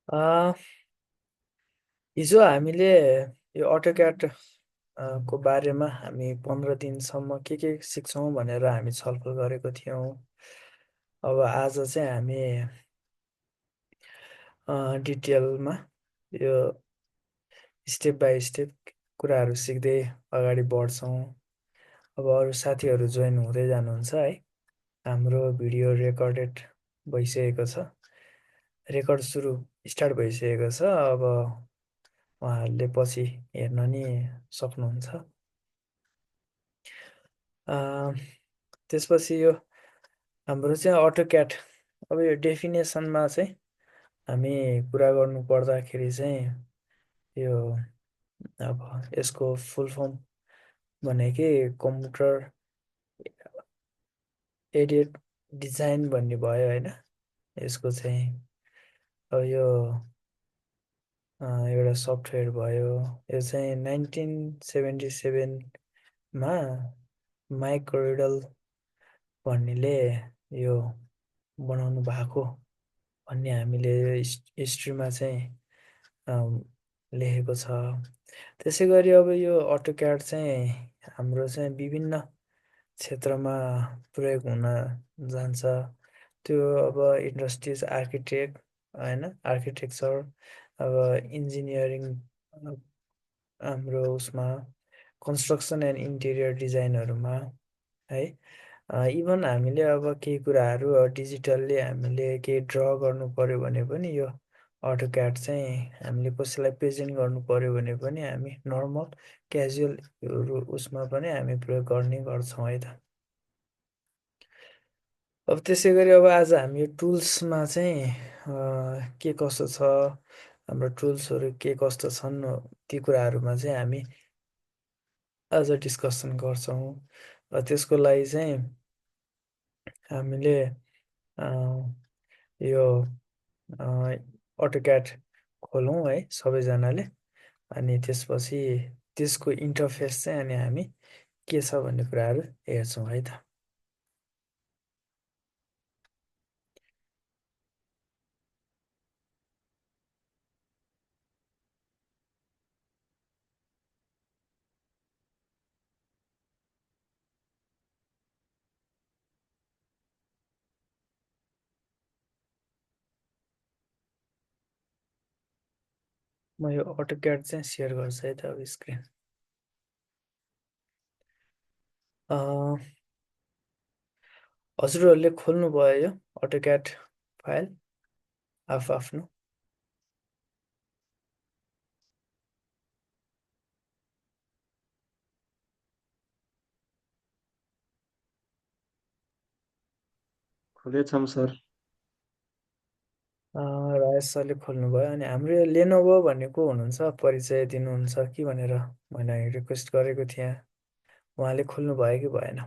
A, हिजो हामीले यो अटोक्याड को बारेमा हामी 15 दिनसम्म के सिक्छौँ भनेर हामी छलफल गरेको थियौँ। अब आज चाहिँ हामी डिटेलमा यो स्टेप बाई स्टेप कुराहरू सिक्दै अगाडि बढ्छौँ। अब अरू साथीहरू जोइन हुँदै जानुहुन्छ है। हाम्रो भिडियो रेकर्डेड भइसकेको छ। रेकर्ड स्टार्ट भइसकेको छ। अब उहाँहरूले पछि हेर्न नि सक्नुहुन्छ। त्यसपछि यो हाम्रो चाहिँ अटोक्याड, अब यो डेफिनेसनमा चाहिँ हामी कुरा गर्नु पर्दाखेरि चाहिँ यो अब यसको फुल फर्म भनेकै कम्प्युटर एडेड डिजाइन भन्ने भयो होइन। यसको चाहिँ अब यो एउटा सफ्टवेयर भयो। यो चाहिँ 1977मा माइक रिडल भन्नेले यो बनाउनु भएको भन्ने हामीले हिस्ट्रीमा चाहिँ लेखेको छ। त्यसै गरी अब यो अटोक्याड चाहिँ हाम्रो चाहिँ विभिन्न क्षेत्रमा प्रयोग हुन जान्छ। त्यो अब इन्डस्ट्रिज होइन, आर्किटेक्चर, अब इन्जिनियरिङ, हाम्रो उसमा कन्स्ट्रक्सन एन्ड इन्टेरियर डिजाइनहरूमा है। इभन हामीले अब केही कुराहरू डिजिटल्ली हामीले केही ड्र गर्नु पऱ्यो भने पनि यो अटोक्याड चाहिँ हामीले कसैलाई प्रेजेन्ट गर्नु पऱ्यो भने पनि हामी नर्मल क्याजुअल उसमा पनि हामी प्रयोग गर्ने गर्छौँ है त। अब त्यसै गरी अब आज हामी यो टुल्समा चाहिँ के कसो छ, हाम्रो टुल्सहरू के कस्तो छन्, ती कुराहरूमा चाहिँ हामी आज डिस्कसन गर्छौँ। र त्यसको लागि चाहिँ हामीले यो अटोक्याड खोलौँ है सबैजनाले। अनि त्यसपछि त्यसको इन्टरफेस चाहिँ अनि हामी के छ भन्ने कुराहरू हेर्छौँ है त। म यो अटोक्याड चाहिँ सेयर गर्छु है त अब स्क्रिन। हजुरहरूले खोल्नुभयो यो अटोक्याड फाइल आफ्नो। खोलेछौँ सर। राजेश सरले खोल्नुभयो। अनि हाम्रो यो लेनोभो भन्ने को हुनुहुन्छ, परिचय दिनुहुन्छ कि भनेर मैले रिक्वेस्ट गरेको थिएँ। उहाँले खोल्नुभयो कि भएन?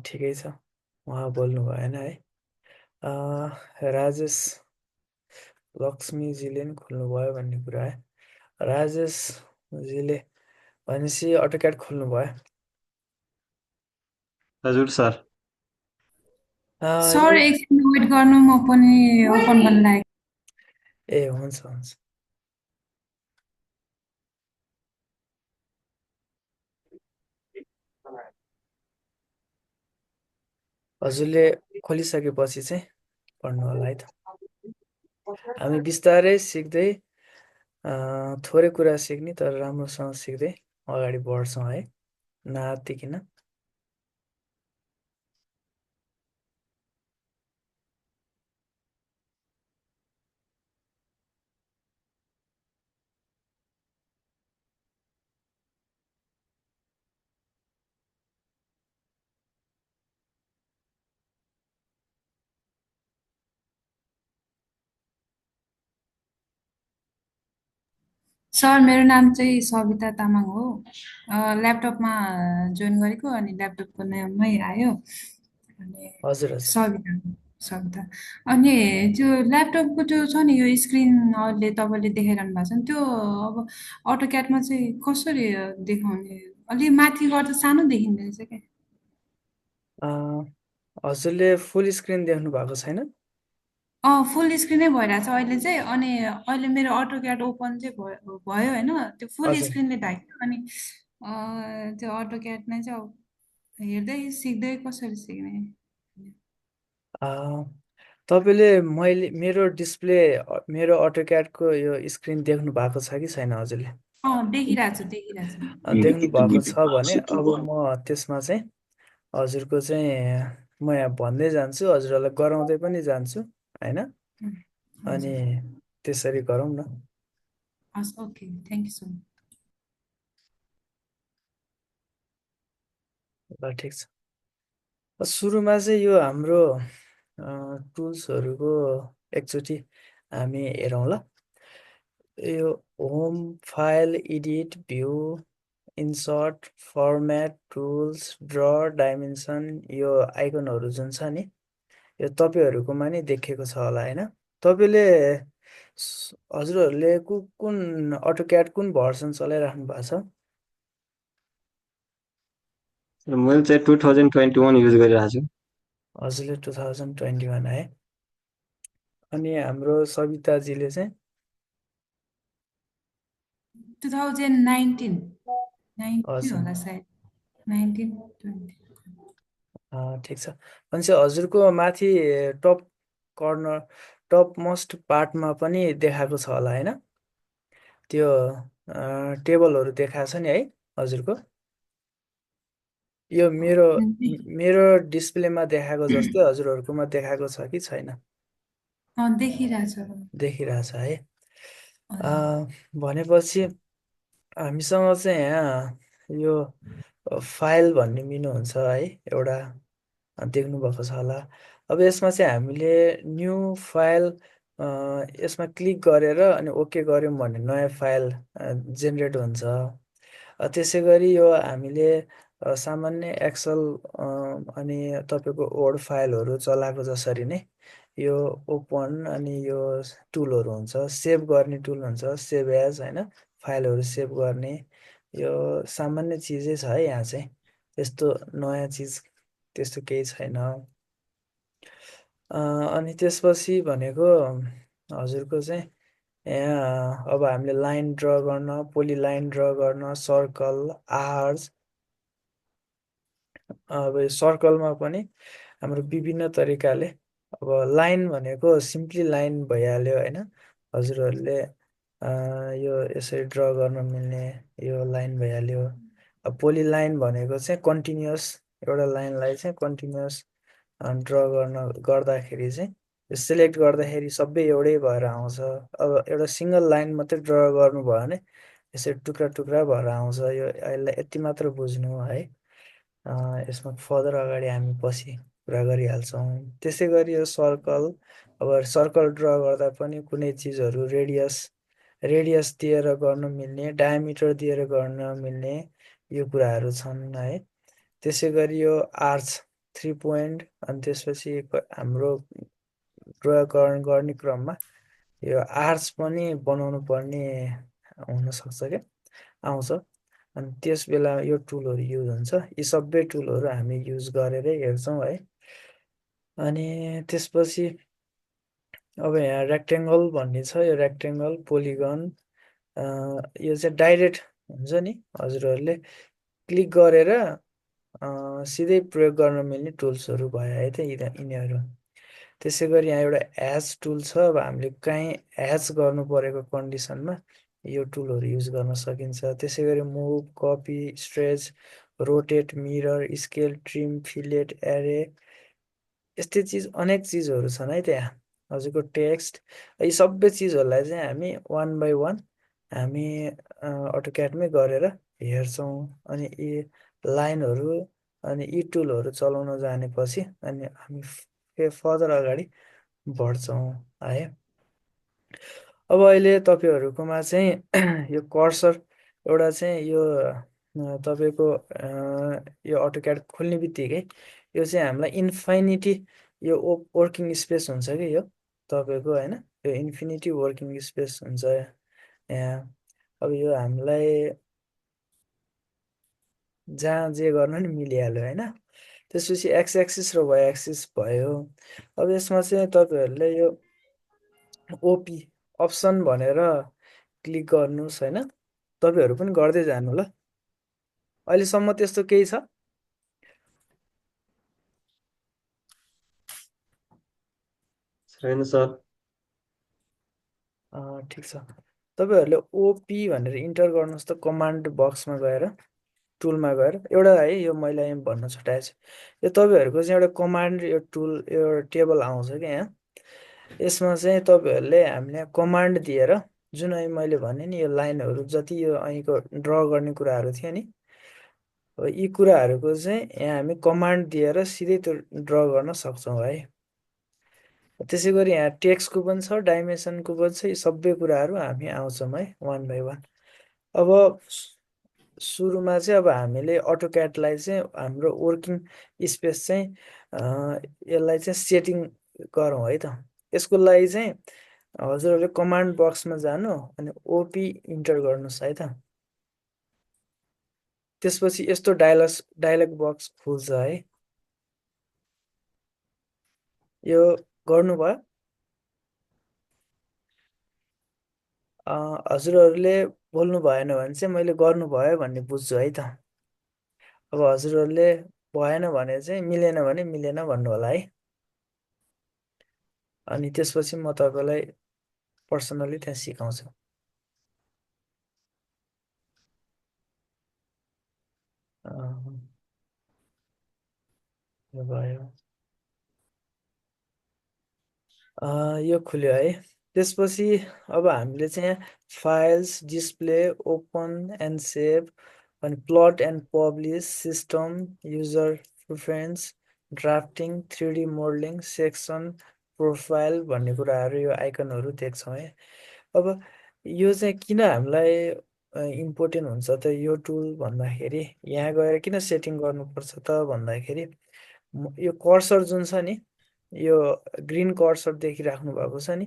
ठिकै छ, उहाँ बोल्नु भएन है। राजेश लक्ष्मीजीले नि खोल्नुभयो भन्ने कुरा है। राजेशजीले भनेपछि अटोक्याड खोल्नुभयो। हजुर सर। सर एकछिन वेट गर्नु, म पनि ओपन गर्न लागेको। ए हुन्छ हुन्छ। हजुरले खोलिसकेपछि चाहिँ पढ्नु होला है त। हामी बिस्तारै सिक्दै थोरै कुरा सिक्ने तर राम्रोसँग सिक्दै अगाडि बढ्छौँ है, नआत्तिकिन। सर मेरो नाम चाहिँ सविता तामाङ हो। ल्यापटपमा जोइन गरेको अनि ल्यापटपको नाममै आयो अनि हजुर हजुर। सविता। सविता। अनि त्यो ल्यापटपको त्यो छ नि यो स्क्रिन अहिले तपाईँले देखाइरहनु भएको छ नि त्यो अब अटोक्याटमा चाहिँ कसरी देखाउने अलि माथि गर्दा सानो देखिँदो रहेछ क्या। अँ, हजुरले फुल स्क्रिन देख्नु भएको छैन? फुल स्क्रिनै भइरहेछ अहिले चाहिँ अनि अहिले मेरो अटोक्याट ओपन चाहिँ भयो होइन त्यो फुल हजुर। स्क्रिनले ढाक्यो अनि त्यो अटोक्याटमा चाहिँ अब हेर्दै सिक्दै कसरी सिक्ने। अँ, तपाईँले मेरो डिस्प्ले मेरो अटोक्याडको यो स्क्रिन देख्नु भएको छ कि छैन हजुरले? देखिरहेछ देखिरहेछ। देख्नु भएको छ भने अब म त्यसमा चाहिँ हजुरको चाहिँ म यहाँ भन्दै जान्छु, हजुरहरूलाई गराउँदै पनि जान्छु होइन? उम्, अनि हजुर त्यसरी गरौँ न। हस् okay thank you so much. ल ठिक छ। सुरुमा चाहिँ यो हाम्रो टुल्सहरूको एकचोटि हामी हेरौँ ल। यो home, file, edit, view, insert, format, tools, draw, dimension, यो आइकनहरू जुन छ नि यो तपाईँहरूकोमा नि देखेको छ होला होइन? तपाईँले हजुरहरूले कुन अटोक्याड कुन भर्सन चलाइराख्नु भएको छ? मैले चाहिँ 2021 युज गरिरहेको छु। हजुरले 2021 है? अनि हाम्रो सविताजीले चाहिँ 2019 19 हजुर होला सायद 19 20। ठिक छ। भनेपछि हजुरको माथि टप कर्नर टप मोस्ट पार्टमा पनि देखाएको छ होला होइन? त्यो टेबलहरू देखाएको छ नि है हजुरको? यो मेरो डिस्प्लेमा देखाएको जस्तै हजुरहरूकोमा देखाएको छ कि छैन? देखिरहेछ देखिरहेछ है? हजुर। भनेपछि हामीसँग चाहिँ यहाँ यो फाइल भन्ने मेनु हुन्छ है एउटा, देख्नुभएको छ होला। अब यसमा चाहिँ हामीले न्यू फाइल यसमा क्लिक गरेर अनि ओके गऱ्यौँ भने नयाँ फाइल जेनेरेट हुन्छ। त्यसै गरी यो हामीले सामान्य एक्सेल अनि तपाईँको वर्ड फाइलहरू चलाएको जसरी नै यो ओपन अनि यो टुलहरू हुन्छ, सेभ गर्ने टुल हुन्छ, सेभ एज होइन, फाइलहरू सेभ गर्ने यो सामान्य चिजै छ है यहाँ चाहिँ, त्यस्तो नयाँ चिज त्यस्तो केही छैन। अनि त्यसपछि भनेको हजुरको चाहिँ यहाँ अब हामीले लाइन ड्र गर्न, पोलिलाइन ड्र गर्न, सर्कल, आर्च, अब यो सर्कलमा पनि हाम्रो विभिन्न तरिकाले अब लाइन भनेको सिम्पली लाइन भइहाल्यो होइन? हजुरहरूले यो यसरी ड्र गर्न मिल्ने यो लाइन भइहाल्यो। अब पोलिलाइन भनेको चाहिँ कन्टिन्युस एउटा लाइनलाई चाहिँ कन्टिन्युस ड्र गर्दाखेरि चाहिँ सेलेक्ट गर्दाखेरि सबै एउटै भएर आउँछ। अब एउटा सिङ्गल लाइन मात्रै ड्र गर्नुभयो भने यसरी टुक्रा टुक्रा भएर आउँछ। यो यसलाई यति मात्र बुझ्नु है। यसमा फर्दर अगाडि हामी पछि कुरा गरिहाल्छौँ। त्यसै गरी यो सर्कल, अब सर्कल ड्र गर्दा पनि कुनै चिजहरू रेडियस दिएर गर्न मिल्ने, डायमिटर दिएर गर्न मिल्ने यो कुराहरू छन् है। त्यसै गरी यो आर्च 3 पोइन्ट अनि त्यसपछि हाम्रो ड्र गर्ने क्रममा यो आर्च पनि बनाउनु पर्ने हुनसक्छ क्या, आउँछ। अनि त्यस बेला यो टुलहरू युज हुन्छ। यी सबै टुलहरू हामी युज गरेरै हेर्छौँ है। अनि त्यसपछि अब यहाँ रेक्टेङ्गल भन्ने छ, यो रेक्टेङ्गल, पोलिगन, यो चाहिँ डाइरेक्ट हुन्छ नि, हजुरहरूले क्लिक गरेर सिधै प्रयोग गर्न मिल्ने टुल्सहरू भयो है त यिनीहरू। त्यसै गरी यहाँ एउटा ह्याच टुल छ। अब हामीले काहीँ ह्याच गर्नु परेको कन्डिसनमा यो टुलहरू युज गर्न सकिन्छ। त्यसै गरी move, copy, stretch, rotate, mirror, scale, trim, fillet, एरे, यस्तै चिज अनेक चिजहरू छन् है त्यहाँ। हजुरको टेक्स्ट, यी सबै चिजहरूलाई चाहिँ हामी वान बाई वान हामी अटोक्याडमै गरेर हेर्छौँ। अनि यी लाइनहरू अनि यी टुलहरू चलाउन जानेपछि अनि हामी फर्दर अगाडि बढ्छौँ है। अब अहिले तपाईँहरूकोमा चाहिँ यो कर्सर एउटा चाहिँ यो तपाईँको यो अटोक्याड खोल्ने बित्तिकै यो चाहिँ हामीलाई इन्फाइनिटी यो वर्किङ स्पेस हुन्छ कि यो तपाईँको होइन, यो इन्फिनिटी वर्किङ स्पेस हुन्छ यहाँ। अब यो हामीलाई जहाँ जे गर्नु नि मिलिहाल्यो होइन। त्यसपछि एक्स एक्सिस र वाइ एक्सिस भयो। अब यसमा चाहिँ तपाईँहरूले यो ओपी अप्सन भनेर क्लिक गर्नुहोस् होइन। तपाईँहरू पनि गर्दै जानु ल। अहिलेसम्म त्यस्तो केही छ? छैन सर। ठिक छ। तपाईँहरूले ओपी भनेर इन्टर गर्नुहोस् त कमान्ड बक्समा गएर, टुलमा गएर। एउटा है यो मैले यहाँ भन्न छुट्याएको छु, यो तपाईँहरूको चाहिँ एउटा कमान्ड, यो टुल, यो टेबल आउँछ क्या यहाँ। यसमा चाहिँ तपाईँहरूले हामीले कमान्ड दिएर, जुन अहिले मैले भने नि यो लाइनहरू जति यो અહીંको ड्र गर्ने कुराहरू थियो नि, यी कुराहरूको चाहिँ यहाँ हामी कमान्ड दिएर सिधै त्यो ड्र गर्न सक्छौँ है। त्यसै गरी यहाँ टेक्स्टको पनि छ, डाइमेन्सनको पनि छ, यी सबै कुराहरू हामी आउँछौँ है वान बाई वान। अब सुरुमा चाहिँ अब हामीले अटोक्याडलाई चाहिँ हाम्रो वर्किङ स्पेस चाहिँ यसलाई चाहिँ सेटिङ गरौँ है त। यसको लागि चाहिँ हजुरहरूले कमान्ड बक्समा जानु अनि ओपी इन्टर गर्नुहोस् है त। त्यसपछि यस्तो डायलग बक्स खुल्छ है। यो गर्नुभयो? हजुरहरूले बोल्नु भएन भने चाहिँ मैले गर्नुभयो भन्ने बुझ्छु है त। अब हजुरहरूले भएन भने चाहिँ मिलेन भने मिलेन भन्नु होला है। अनि त्यसपछि म तपाईँलाई पर्सनली त्यहाँ सिकाउँछु। यो भयो। यो खुल्यो है। त्यसपछि अब हामीले चाहिँ files, display, open and save, अनि plot and publish, system, user preference, drafting, 3D modelling, section, profile भन्ने कुराहरू, यो आइकनहरू देख्छौँ है। अब यो चाहिँ किन हामीलाई इम्पोर्टेन्ट हुन्छ त यो टुल भन्दाखेरि, यहाँ गएर किन सेटिङ गर्नुपर्छ त भन्दाखेरि, यो कर्सर जुन छ नि, यो ग्रिन कर्सर देखिराख्नु भएको छ नि,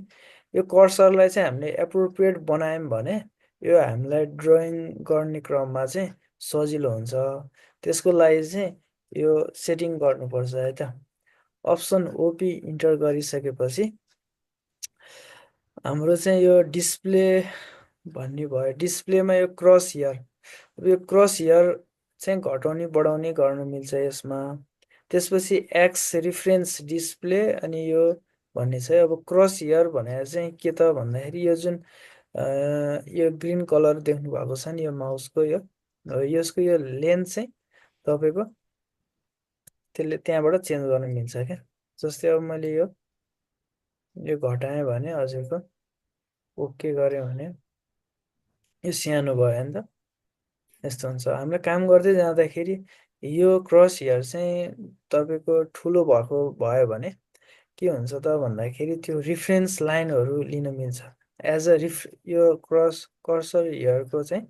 यो कर्सरलाई चाहिँ हामीले एप्रोप्रिएट बनायौँ भने यो हामीलाई ड्रइङ गर्ने क्रममा चाहिँ सजिलो हुन्छ। त्यसको लागि चाहिँ यो सेटिङ गर्नुपर्छ है त। अप्सन ओपी इन्टर गरिसकेपछि हाम्रो चाहिँ यो डिस्प्ले भन्ने भयो। डिस्प्लेमा यो क्रस हियर, अब यो क्रस हियर चाहिँ घटाउने बढाउने गर्न मिल्छ यसमा। त्यसपछि एक्स रिफरेन्स डिस्प्ले, अनि यो भन्ने छ। अब क्रस हियर भनेर चाहिँ के त भन्दाखेरि, यो जुन यो ग्रिन कलर देख्नु भएको छ नि यो माउसको, यो यसको यो लेन्थ चाहिँ तपाईँको त्यसले त्यहाँबाट चेन्ज गर्न मिल्छ क्या। जस्तै अब मैले यो घटाएँ भने, हजुरको ओके गरेँ भने यो सानो भयो नि त। यस्तो हुन्छ। हामीले काम गर्दै जाँदाखेरि यो क्रस हियर चाहिँ तपाईँको ठुलो भएको भयो भने के हुन्छ त भन्दाखेरि, त्यो रिफरेन्स लाइनहरू लिन मिल्छ। एज अ यो कर्सर हियरको चाहिँ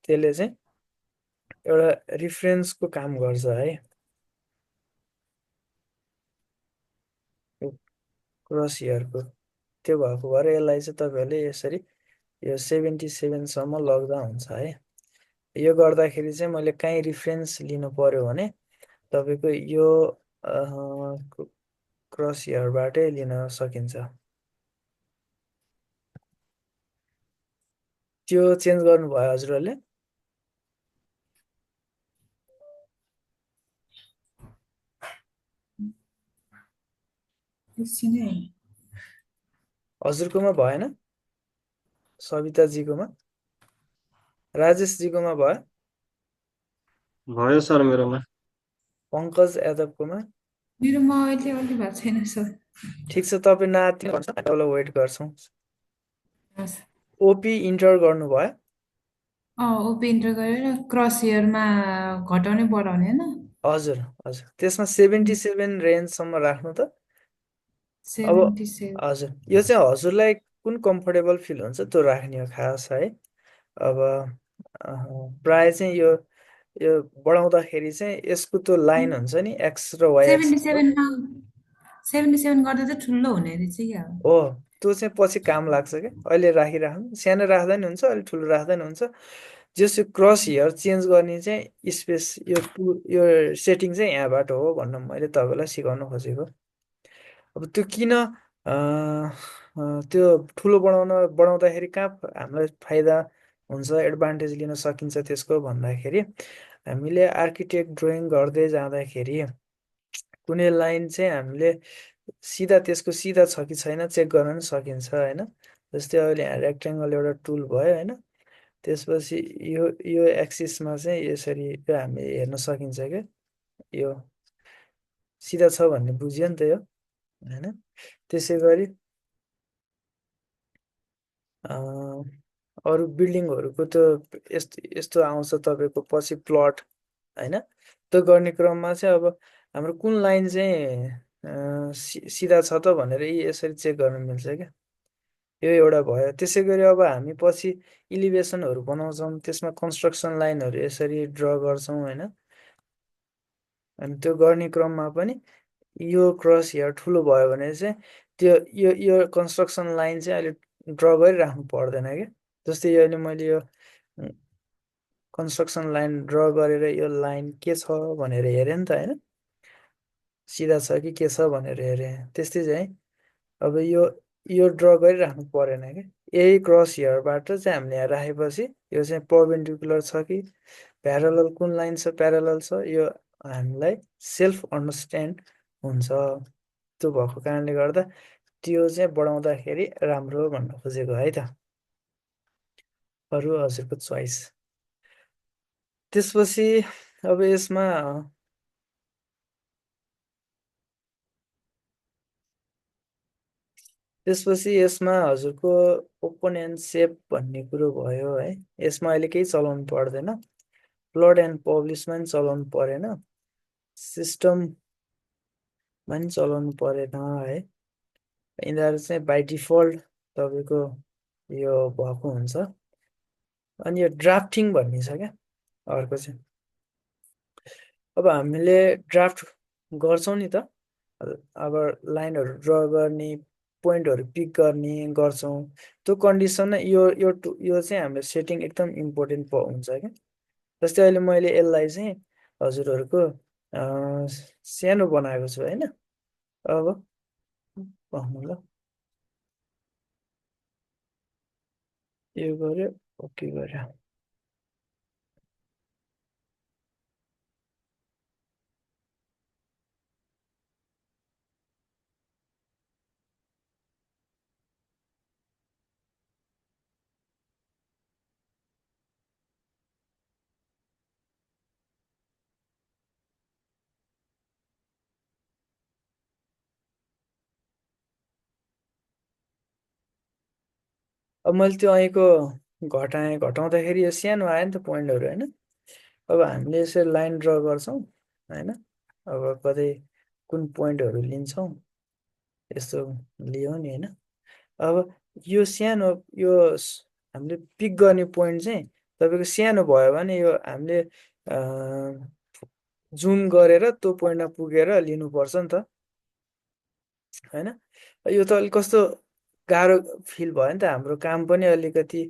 त्यसले चाहिँ एउटा रिफरेन्सको काम गर्छ है। क्रस हियरको त्यो भएको भएर यसलाई चाहिँ तपाईँहरूले यसरी यो 77सम्म लग्दा हुन्छ है। यो गर्दाखेरि चाहिँ मैले काहीँ रिफरेन्स लिनु पर्यो भने तपाईँको यो क्रस हियरबाटै लिन सकिन्छ। त्यो चेन्ज गर्नुभयो हजुरहरूले? एकछिन है। हजुरकोमा भएन? सविताजीकोमा, राजेशजीकोमा भयो? भयो सर मेरोमा। पङ्कज यादवकोमा? मेरोमा अहिले अलि भएको छैन सर। ठिक छ, तपाईँ नआत्तिनु भन्छ, तपाईँलाई वेट गर्छौँ। हस्। ओपी इन्टर गर्नुभयो? ओपी इन्टर गरेर क्रस हेयरमा घटाउने बढाउने होइन? हजुर हजुर। त्यसमा 77 रेन्जसम्म राख्नु त। अब 77। हजुर, यो चाहिँ हजुरलाई कुन कम्फोर्टेबल फिल हुन्छ त्यो राख्ने हो खास है। अब प्राय चाहिँ यो यो बढाउँदाखेरि चाहिँ यसको त्यो लाइन हुन्छ नि, एक्स र वाइ एक्स। 77मा 77 गर्दा चाहिँ ठुलो हुने रहेछ क्या अब। हो त्यो चाहिँ पछि काम लाग्छ क्या अहिले राखिराख्नु सानो राख्दा नि हुन्छ अलि ठुलो राख्दा नि हुन्छ जस्तो क्रस हेयर चेन्ज गर्ने चाहिँ स्पेस यो सेटिङ चाहिँ यहाँबाट हो भन्न मैले तपाईँलाई सिकाउन खोजेको अब त्यो किन त्यो ठुलो बढाउँदाखेरि कहाँ हामीलाई फाइदा हुन्छ एडभान्टेज लिन सकिन्छ त्यसको भन्दाखेरि हामीले आर्किटेक्ट ड्रइङ गर्दै जाँदाखेरि कुनै लाइन चाहिँ हामीले सिधा त्यसको सिधा छ कि छैन चेक गर्न पनि सकिन्छ होइन जस्तै अहिले यहाँ रेक्टेङ्गल एउटा टुल भयो होइन त्यसपछि यो एक्सिसमा चाहिँ यसरी यो हामीले हेर्न सकिन्छ क्या यो सिधा छ भन्ने बुझ्यो नि त यो होइन त्यसै गरी अरू बिल्डिङहरूको त यस्तो यस्तो आउँछ तपाईँको पछि प्लट होइन त्यो गर्ने क्रममा चाहिँ अब हाम्रो कुन लाइन चाहिँ सिधा छ त भनेर यसरी चेक गर्न मिल्छ क्या यो एउटा भयो त्यसै गरी अब हामी पछि इलिभेसनहरू बनाउँछौँ त्यसमा कन्स्ट्रक्सन लाइनहरू यसरी ड्र गर्छौँ होइन अनि त्यो गर्ने क्रममा पनि यो क्रस हेयर ठुलो भयो भने चाहिँ त्यो यो कन्स्ट्रक्सन लाइन चाहिँ अहिले ड्र गरिराख्नु पर्दैन क्या जस्तै यो अहिले मैले यो कन्स्ट्रक्सन लाइन ड्र गरेर यो लाइन के छ भनेर हेरेँ नि त होइन सिधा छ कि के छ भनेर हेरेँ त्यस्तै चाहिँ अब यो ड्र गरिराख्नु परेन क्या यही क्रस हेयरबाट चाहिँ हामीले यहाँ राखेपछि यो चाहिँ पर्पेन्डिकुलर छ कि प्यारलल कुन लाइन छ प्यारलल छ यो हामीलाई सेल्फ अन्डरस्ट्यान्ड हुन्छ त्यो भएको कारणले गर्दा त्यो चाहिँ बढाउँदाखेरि राम्रो भन्न खोजेको है त अरू हजुरको चोइस त्यसपछि अब यसमा हजुरको ओपन एन्ड सेप भन्ने कुरो भयो है यसमा अहिले केही चलाउनु पर्दैन प्लट एन्ड पब्लिसमा पनि चलाउनु परेन सिस्टममा पनि चलाउनु परेन है यिनीहरू चाहिँ बाई डिफल्ट तपाईँको यो भएको हुन्छ अनि यो ड्राफ्टिङ भन्ने छ क्या अर्को चाहिँ अब हामीले ड्राफ्ट गर्छौँ नि त अब लाइनहरू ड्र गर्ने पोइन्टहरू पिक गर्ने गर्छौँ त्यो कन्डिसनमा यो चाहिँ हाम्रो सेटिङ एकदम इम्पोर्टेन्ट हुन्छ क्या जस्तै अहिले मैले यसलाई चाहिँ हजुरहरूको सानो बनाएको छु होइन अब भन्नु ल यो गऱ्यो ओके गऱ्यो अब मैले त्यो અહીંको घटाउँदाखेरि यो सानो आयो नि त पोइन्टहरू होइन अब हामीले यसरी लाइन ड्र गर्छौँ होइन अब कतै कुन पोइन्टहरू लिन्छौँ यस्तो लियौँ नि होइन अब यो सानो यो हामीले पिक गर्ने पोइन्ट चाहिँ तपाईँको सानो भयो भने यो हामीले जुम गरेर त्यो पोइन्टमा पुगेर लिनुपर्छ नि त होइन यो त अलिक कस्तो गाह्रो फिल भयो नि त हाम्रो काम पनि अलिकति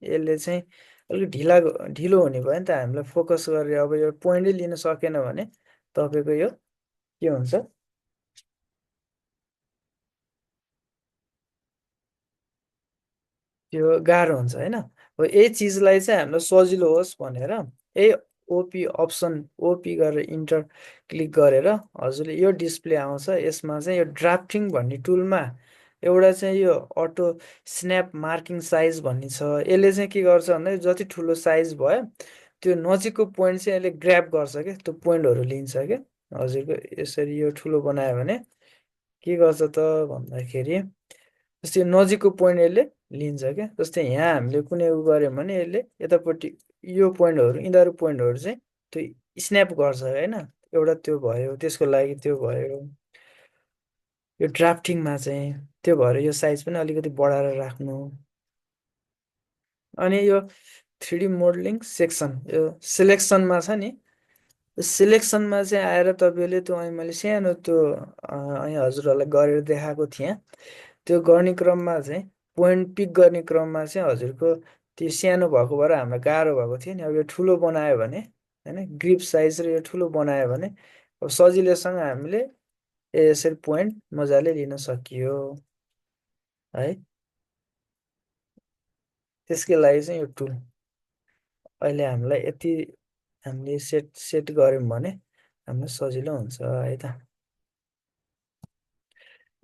यसले चाहिँ अलिक ढिलो हुने भयो नि त हामीलाई फोकस गरेर अब यो पोइन्टै लिन सकेन भने तपाईँको यो के हुन्छ त्यो गाह्रो हुन्छ होइन हो यही चिजलाई चाहिँ हामीलाई सजिलो होस् भनेर यही ओपी अप्सन ओपी गरेर इन्टर क्लिक गरेर हजुरले यो डिस्प्ले आउँछ यसमा चाहिँ यो ड्राफ्टिङ भन्ने टुलमा एउटा चाहिँ यो अटो स्न्याप मार्किङ साइज भन्ने छ यसले चाहिँ के गर्छ भन्दा जति ठुलो साइज भयो त्यो नजिकको पोइन्ट चाहिँ यसले ग्र्याब गर्छ क्या त्यो पोइन्टहरू लिन्छ क्या हजुरको यसरी यो ठुलो बनायो भने के गर्छ त भन्दाखेरि जस्तै नजिकको पोइन्ट यसले लिन्छ क्या जस्तै यहाँ हामीले कुनै उ गऱ्यौँ भने यसले यतापट्टि यो पोइन्टहरू यिनीहरू पोइन्टहरू चाहिँ त्यो स्न्याप गर्छ होइन एउटा त्यो भयो त्यसको लागि त्यो भयो यो ड्राफ्टिङमा चाहिँ त्यो भएर यो साइज पनि अलिकति बढाएर राख्नु अनि यो 3D मोडलिङ सेक्सन यो सिलेक्सनमा छ नि सिलेक्सनमा चाहिँ आएर तपाईँले त्यो अहिले मैले सानो त्यो अहिले हजुरहरूलाई गरेर देखाएको थिएँ। त्यो गर्ने क्रममा चाहिँ पोइन्ट पिक गर्ने क्रममा चाहिँ हजुरको त्यो सानो भएको भएर हामीलाई गाह्रो भएको थियो नि। अब यो ठुलो बनायो भने होइन, ग्रिप साइज र यो ठुलो बनायो भने अब सजिलैसँग हामीले यसरी पोइन्ट मजाले लिन सकियो है। त्यसकै लागि चाहिँ यो टुल अहिले हामीलाई यति हामीले सेट सेट गऱ्यौँ भने हामीलाई सजिलो हुन्छ है त।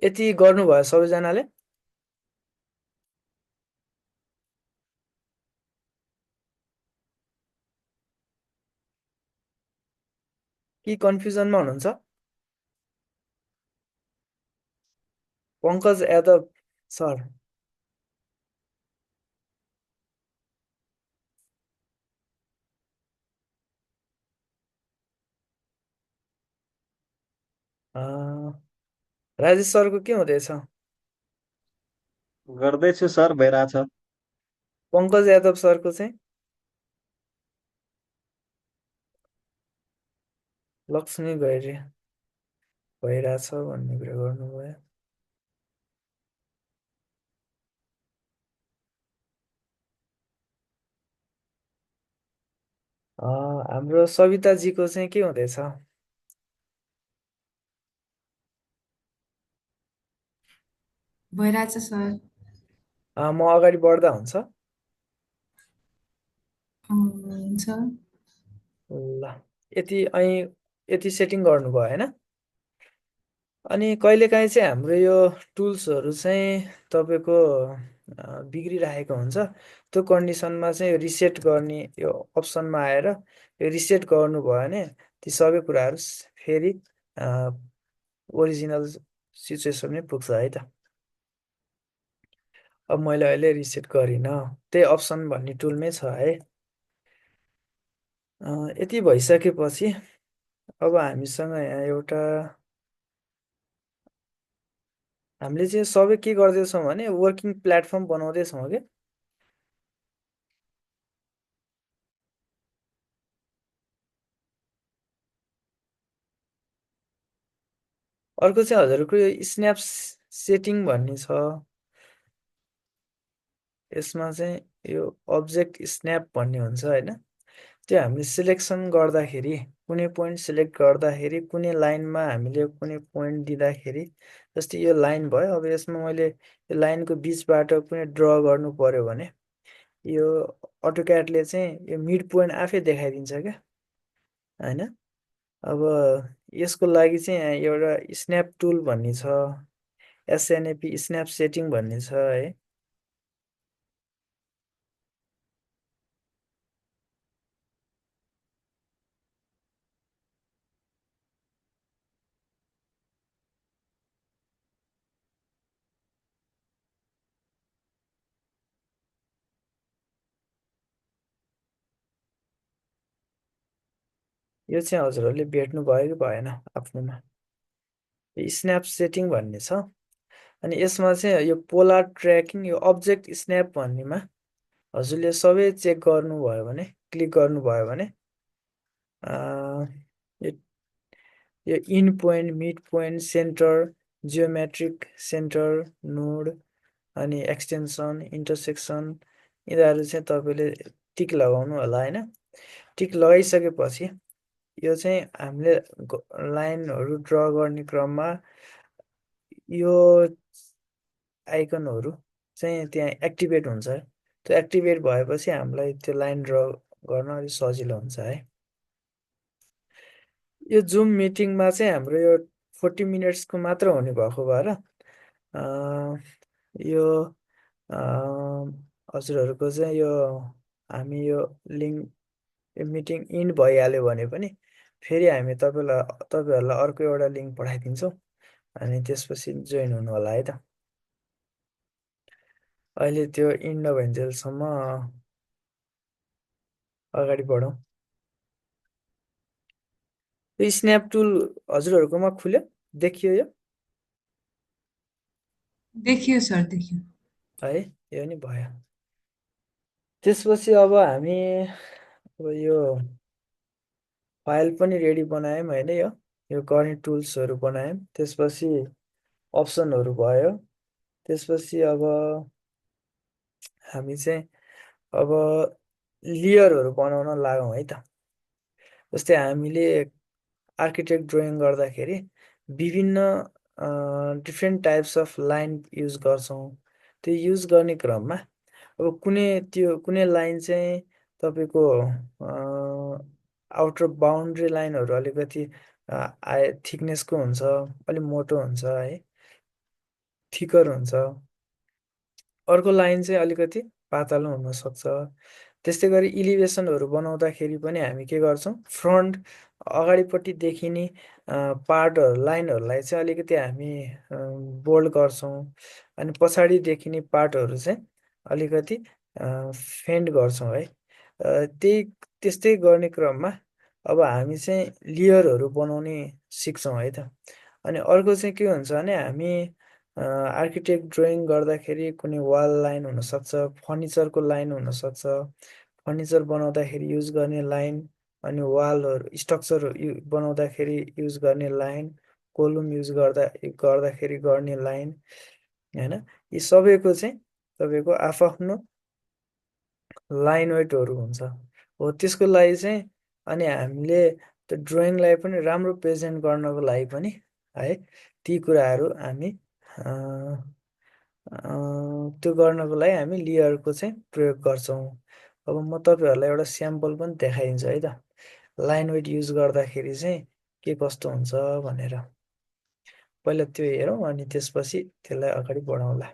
यति गर्नुभयो सबैजनाले? कि कन्फ्युजनमा हुनुहुन्छ? पङ्कज यादव सर, राजेश सरको के हुँदैछ? गर्दैछु सर, भइरहेछ। पङ्कज यादव सरको चाहिँ लक्ष्मी गैरी भइरहेछ भन्ने कुरा गर्नुभयो। हाम्रो सविताजीको चाहिँ के हुँदैछ? भइरहेछ सर। म अगाडि बढ्दा हुन्छ? हुन्छ। ल, यति અહીં यति सेटिङ गर्नुभयो होइन? अनि कहिलेकाहीँ चाहिँ हाम्रो यो टुल्सहरू चाहिँ तपाईँको बिग्रिरहेको हुन्छ। त्यो कन्डिसनमा चाहिँ रिसेट गर्ने यो अप्सनमा आएर यो रिसेट गर्नुभयो भने ती सबै कुराहरू फेरि ओरिजिनल सिचुएसनमै पुग्छ है त। अब मैले अहिले रिसेट गरिनँ, त्यही अप्सन भन्ने टुलमै छ है। यति भइसकेपछि अब हामीसँग यहाँ एउटा हामीले चाहिँ सबै के गर्दैछौँ भने वर्किङ प्लेटफर्म बनाउँदैछौँ कि अर्को चाहिँ हजुरको यो स्न्याप सेटिङ भन्ने छ। यसमा चाहिँ यो अब्जेक्ट स्न्याप भन्ने हुन्छ होइन। त्यो हामीले सिलेक्सन गर्दाखेरि कुनै पोइन्ट सिलेक्ट गर्दाखेरि कुनै लाइनमा हामीले कुनै पोइन्ट दिँदाखेरि जस्तै यो लाइन भयो। अब यसमा मैले यो लाइनको बिचबाट कुनै ड्र गर्नु पर्यो भने यो अटोक्याडले चाहिँ यो मिड पोइन्ट आफै देखाइदिन्छ क्या होइन। अब यसको लागि चाहिँ यहाँ एउटा स्न्याप टुल भन्ने छ, एसएनएपी स्न्याप सेटिङ भन्ने छ है। यो चाहिँ हजुरहरूले भेट्नु भयो कि भएन आफ्नोमा? स्न्याप सेटिङ भन्ने छ। अनि यसमा चाहिँ यो पोलार ट्र्याकिङ यो अब्जेक्ट स्न्याप भन्नेमा हजुरले सबै चेक गर्नुभयो भने क्लिक गर्नुभयो भने यो यो in point, mid point, centre, geometric centre, node अनि एक्सटेन्सन, इन्टरसेक्सन यिनीहरू चाहिँ तपाईँले टिक लगाउनु होला होइन। टिक लगाइसकेपछि यो चाहिँ हामीले लाइनहरू ड्र गर्ने क्रममा यो आइकनहरू चाहिँ त्यहाँ एक्टिभेट हुन्छ। त्यो एक्टिभेट भएपछि हामीलाई त्यो लाइन ड्र गर्न अलिक सजिलो हुन्छ है। यो जुम मिटिङमा चाहिँ हाम्रो यो 40 मिनट्सको मात्र हुने भएको भएर यो हजुरहरूको चाहिँ यो हामी यो लिङ्क यो मिटिङ इन्ड भइहाल्यो भने पनि फेरि हामी तपाईँहरूलाई अर्को एउटा लिङ्क पठाइदिन्छौँ अनि त्यसपछि जोइन हुनु होला है त। अहिले त्यो इन्ड नभइन्जेलसम्म अगाडि बढौँ। यो स्न्याप टुल हजुरहरूकोमा खुल्यो, देखियो यो देखियो सर, देखियो। है, यो नि भयो। त्यसपछि अब हामी अब यो फाइल पनि रेडी बनायौँ होइन, यो गर्ने टुल्सहरू बनायौँ। त्यसपछि अप्सनहरू भयो। त्यसपछि अब हामी चाहिँ अब लेयरहरू बनाउन लागौँ है त। जस्तै हामीले आर्किटेक्ट ड्रइङ गर्दाखेरि विभिन्न different types of line use गर्छौँ। त्यो युज गर्ने क्रममा अब कुनै लाइन चाहिँ तपाईँको आउटर बाउन्ड्री लाइनहरू अलिकति थिकनेसको हुन्छ, अलिक मोटो हुन्छ है, थिकर हुन्छ। अर्को लाइन चाहिँ अलिकति पातलो हुनसक्छ। त्यस्तै गरी इलिभेसनहरू बनाउँदाखेरि पनि हामी के गर्छौँ, फ्रन्ट अगाडिपट्टि देखिने पार्टहरू लाइनहरूलाई चाहिँ अलिकति हामी बोल्ड गर्छौँ, अनि पछाडि देखिने पार्टहरू चाहिँ अलिकति फेन्ट गर्छौँ है। त्यस्तै गर्ने क्रममा अब हामी चाहिँ लेयरहरू बनाउने सिक्छौँ है त। अनि अर्को चाहिँ के हुन्छ भने हामी आर्किटेक्ट ड्रइङ गर्दाखेरि कुनै वाल लाइन हुनसक्छ, फर्निचरको लाइन हुनसक्छ, फर्निचर बनाउँदाखेरि युज गर्ने लाइन, अनि वालहरू स्ट्रक्चर बनाउँदाखेरि युज गर्ने लाइन, कोलम युज गर्दाखेरि गर्ने लाइन होइन। यी सबैको चाहिँ तपाईँको आफआफ्नो लाइन वेटहरू हुन्छ हो। त्यसको लागि चाहिँ अनि हामीले त्यो ड्रइङलाई पनि राम्रो प्रेजेन्ट गर्नको लागि पनि है ती कुराहरू हामी त्यो गर्नको लागि हामी लेयरको चाहिँ प्रयोग गर्छौँ। अब म तपाईँहरूलाई एउटा स्याम्पल पनि देखाइदिन्छु है त, लाइन वेट युज गर्दाखेरि चाहिँ के कस्तो हुन्छ भनेर। पहिला त्यो हेरौँ अनि त्यसपछि त्यसलाई अगाडि बढाउँला।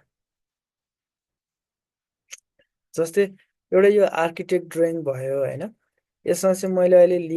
जस्तै एउटा यो आर्किटेक्ट ड्रइङ भयो होइन, यसमा चाहिँ मैले अहिले लेयर